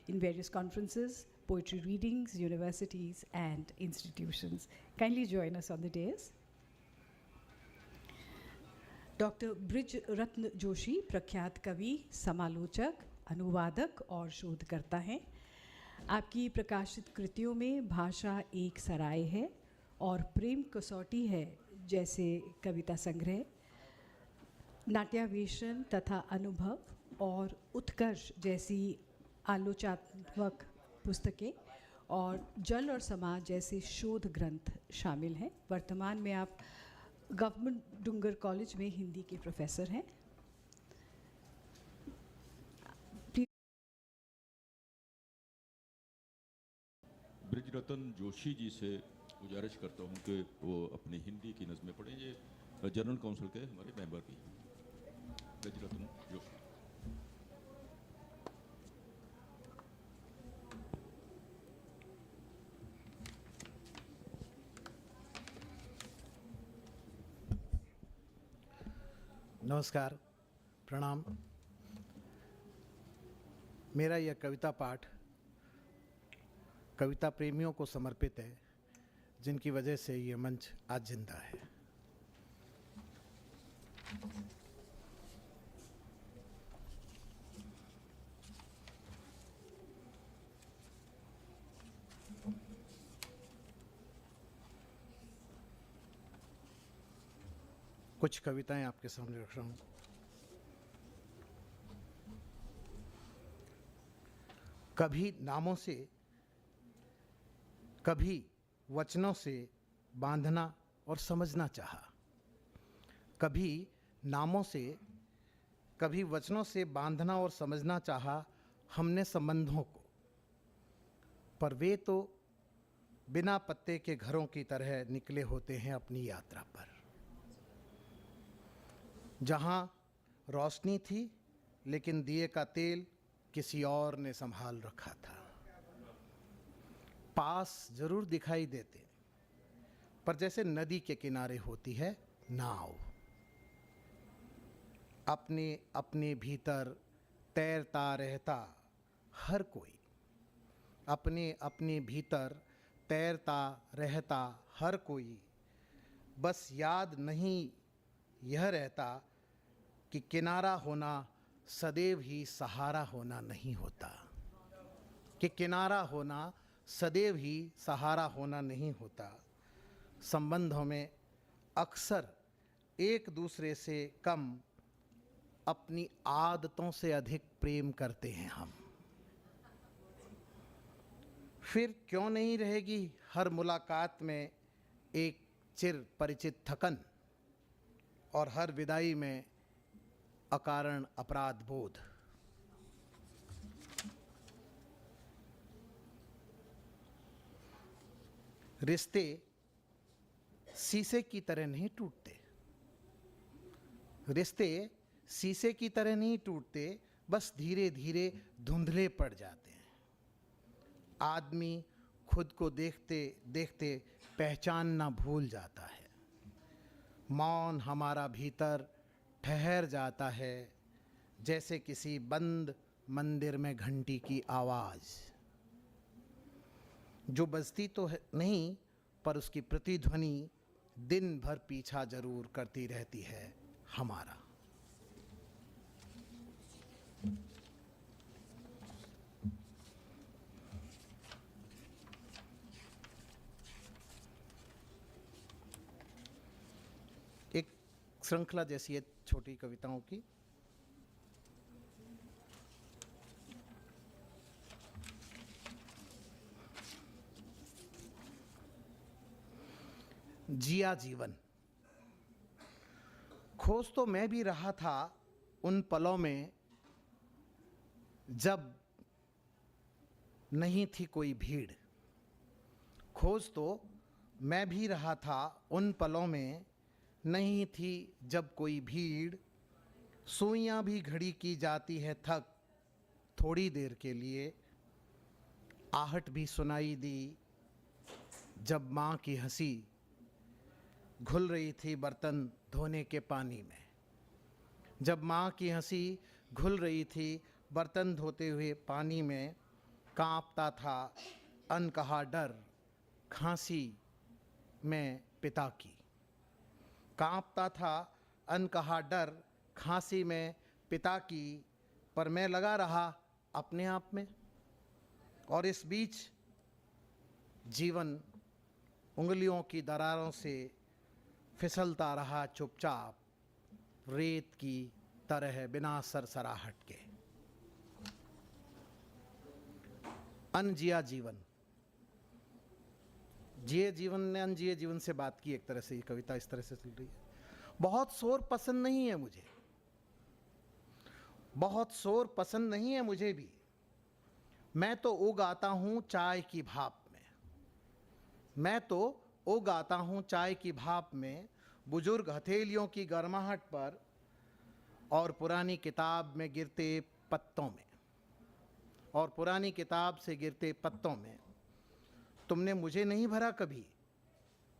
in various conferences, poetry readings, universities, and institutions. Kindly join us on the dais. Doctor Brij Ratna Joshi प्रख्यात कवि, समालोचक, अनुवादक और शोधकर्ता हैं। आपकी प्रकाशित कृतियों में भाषा एक सराय है और प्रेम कसौटी है जैसे कविता संग्रह, नाट्यावेशन तथा अनुभव और उत्कर्ष जैसी आलोचनात्मक पुस्तकें और जल और समाज जैसे शोध ग्रंथ शामिल हैं। वर्तमान में आप गवर्नमेंट डूंगर कॉलेज में हिंदी के प्रोफेसर हैं। ब्रिज रतन जोशी जी से गुजारिश करता हूं कि वो अपनी हिंदी की नज़में पढ़ें। ये जनरल काउंसिल के हमारे मेंबर भी ब्रिज रतन जोशी। नमस्कार, प्रणाम। मेरा यह कविता पाठ कविता प्रेमियों को समर्पित है, जिनकी वजह से ये मंच आज जिंदा है। कुछ कविताएं आपके सामने रख रहा हूं। कभी नामों से, कभी वचनों से बांधना और समझना चाहा। कभी नामों से, कभी वचनों से बांधना और समझना चाहा हमने संबंधों को, पर वे तो बिना पत्ते के घरों की तरह निकले होते हैं अपनी यात्रा पर। जहाँ रोशनी थी लेकिन दिए का तेल किसी और ने संभाल रखा था। पास जरूर दिखाई देते, पर जैसे नदी के किनारे होती है नाव। अपने अपने भीतर तैरता रहता हर कोई, अपने अपने भीतर तैरता रहता हर कोई। बस याद नहीं यह रहता कि किनारा होना सदैव ही सहारा होना नहीं होता, कि किनारा होना सदैव ही सहारा होना नहीं होता। संबंधों में अक्सर एक दूसरे से कम अपनी आदतों से अधिक प्रेम करते हैं हम। फिर क्यों नहीं रहेगी हर मुलाकात में एक चिर परिचित थकन और हर विदाई में अकारण अपराध बोध। रिश्ते शीशे की तरह नहीं टूटते, रिश्ते शीशे की तरह नहीं टूटते, बस धीरे धीरे धुंधले पड़ जाते हैं। आदमी खुद को देखते देखते पहचानना भूल जाता है। मौन हमारा भीतर ठहर जाता है, जैसे किसी बंद मंदिर में घंटी की आवाज़, जो बजती तो है नहीं, पर उसकी प्रतिध्वनि दिन भर पीछा जरूर करती रहती है हमारा। एक श्रृंखला जैसी है छोटी कविताओं की। जिया जीवन। खोज तो मैं भी रहा था उन पलों में जब नहीं थी कोई भीड़। खोज तो मैं भी रहा था उन पलों में नहीं थी जब कोई भीड़। सुइयां भी घड़ी की जाती है थक थोड़ी देर के लिए। आहट भी सुनाई दी जब माँ की हंसी घुल रही थी बर्तन धोने के पानी में। जब माँ की हंसी घुल रही थी बर्तन धोते हुए पानी में। कांपता था अनकहा डर खांसी में पिता की। कांपता था अनकहा डर खांसी में पिता की, पर मैं लगा रहा अपने आप में। और इस बीच जीवन उंगलियों की दरारों से फिसलता रहा चुपचाप, रेत की तरह बिना सरसराहट के। अनजिया जीवन, जिए जीवन ने अनजिए जीवन से बात की। एक तरह से ये कविता इस तरह से चल रही है। बहुत शोर पसंद नहीं है मुझे, बहुत शोर पसंद नहीं है मुझे भी। मैं तो उगाता हूं चाय की भाप में, मैं तो उगाता हूं चाय की भाप में, बुजुर्ग हथेलियों की गर्माहट पर और पुरानी किताब में गिरते पत्तों में, और पुरानी किताब से गिरते पत्तों में। तुमने मुझे नहीं भरा कभी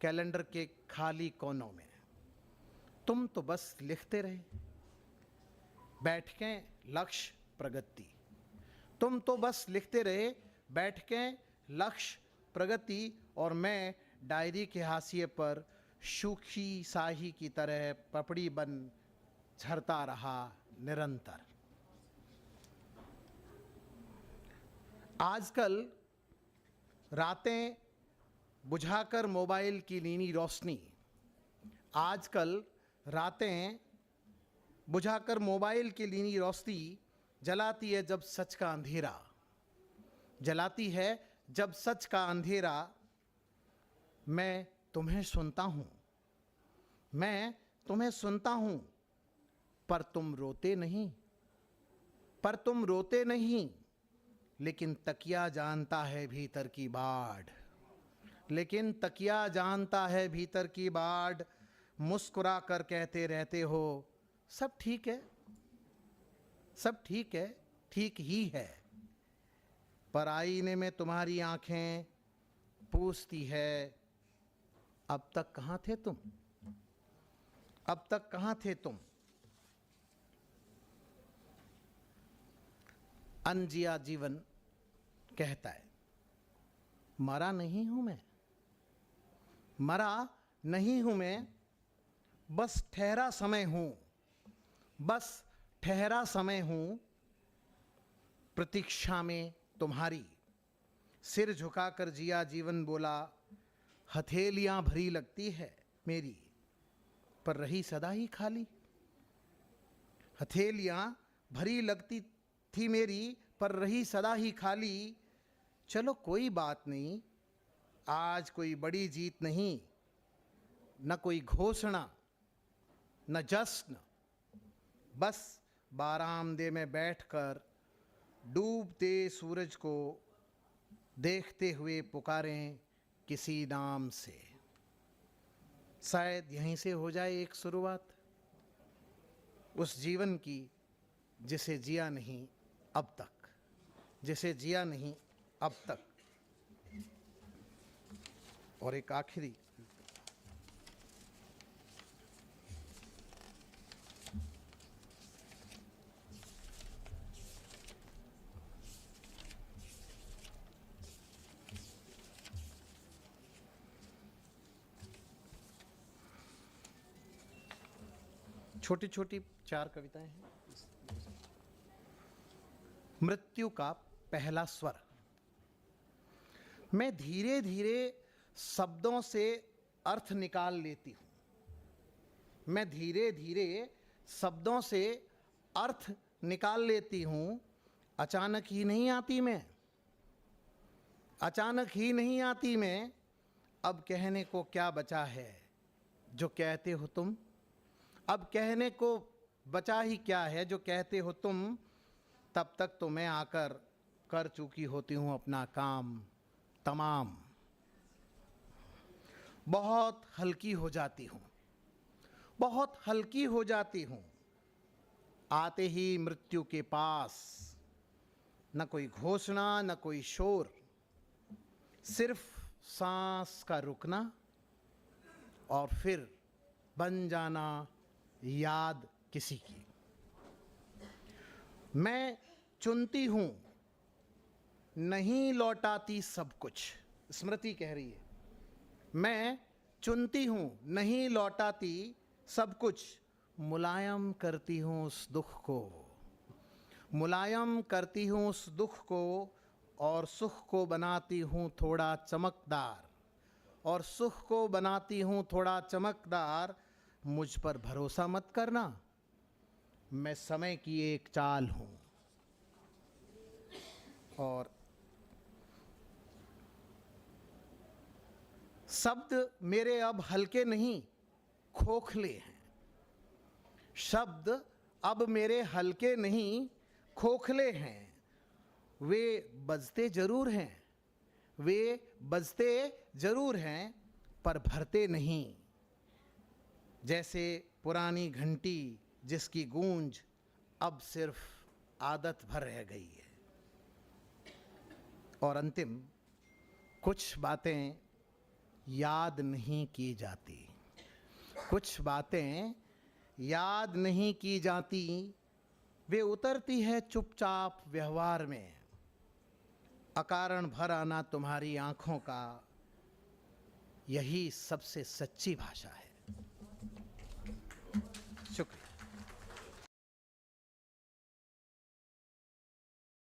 कैलेंडर के खाली कोनों में, तुम तो बस लिखते रहे बैठकें लक्ष्य प्रगति। तुम तो बस लिखते रहे बैठकें लक्ष्य प्रगति, और मैं डायरी के हाशिए पर सूखी साही की तरह पपड़ी बन झरता रहा निरंतर। आजकल रातें बुझाकर मोबाइल की नीली रोशनी, आजकल रातें बुझाकर मोबाइल की नीली रोशनी जलाती है जब सच का अंधेरा, जलाती है जब सच का अंधेरा। मैं तुम्हें सुनता हूँ, मैं तुम्हें सुनता हूँ, पर तुम रोते नहीं, पर तुम रोते नहीं। लेकिन तकिया जानता है भीतर की बाढ़, लेकिन तकिया जानता है भीतर की बाढ़। मुस्कुरा कर कहते रहते हो सब ठीक है, सब ठीक है, ठीक ही है, पर आईने में तुम्हारी आंखें पूछती है अब तक कहाँ थे तुम, अब तक कहाँ थे तुम। अनजिया जीवन कहता है मरा नहीं हूं मैं, मरा नहीं हूं मैं, बस ठहरा समय हूं, बस ठहरा समय हूं प्रतीक्षा में तुम्हारी। सिर झुकाकर जिया जीवन बोला हथेलियां भरी लगती है मेरी, पर रही सदा ही खाली। हथेलियां भरी लगती थी मेरी, पर रही सदा ही खाली। चलो कोई बात नहीं, आज कोई बड़ी जीत नहीं, न कोई घोषणा न जश्न, बस बारामदे में बैठकर डूबते सूरज को देखते हुए पुकारें किसी नाम से। शायद यहीं से हो जाए एक शुरुआत उस जीवन की जिसे जिया नहीं अब तक, जिसे जिया नहीं अब तक। और एक आखिरी छोटी छोटी 4 कविताएं हैं। मृत्यु का पहला स्वर। मैं धीरे धीरे शब्दों से अर्थ निकाल लेती हूँ, मैं धीरे धीरे शब्दों से अर्थ निकाल लेती हूँ। अचानक ही नहीं आती मैं, अचानक ही नहीं आती मैं। अब कहने को क्या बचा है जो कहते हो तुम, अब कहने को बचा ही क्या है जो कहते हो तुम। तब तक तो मैं आकर कर चुकी होती हूँ अपना काम तमाम। बहुत हल्की हो जाती हूँ, बहुत हल्की हो जाती हूँ। आते ही मृत्यु के पास न कोई घोषणा न कोई शोर, सिर्फ सांस का रुकना और फिर बन जाना याद किसी की। मैं चुनती हूँ नहीं लौटाती सब कुछ। स्मृति कह रही है, मैं चुनती हूँ नहीं लौटाती सब कुछ, मुलायम करती हूँ उस दुख को, मुलायम करती हूँ उस दुख को, और सुख को बनाती हूँ थोड़ा चमकदार, और सुख को बनाती हूँ थोड़ा चमकदार। मुझ पर भरोसा मत करना, मैं समय की एक चाल हूँ। और शब्द मेरे अब हल्के नहीं खोखले हैं, शब्द अब मेरे हल्के नहीं खोखले हैं। वे बजते जरूर हैं, वे बजते जरूर हैं, पर भरते नहीं। जैसे पुरानी घंटी जिसकी गूंज अब सिर्फ आदत भर रह गई है। और अंतिम, कुछ बातें याद नहीं की जाती, कुछ बातें याद नहीं की जाती, वे उतरती है चुपचाप व्यवहार में। अकारण भर आना तुम्हारी आंखों का, यही सबसे सच्ची भाषा है।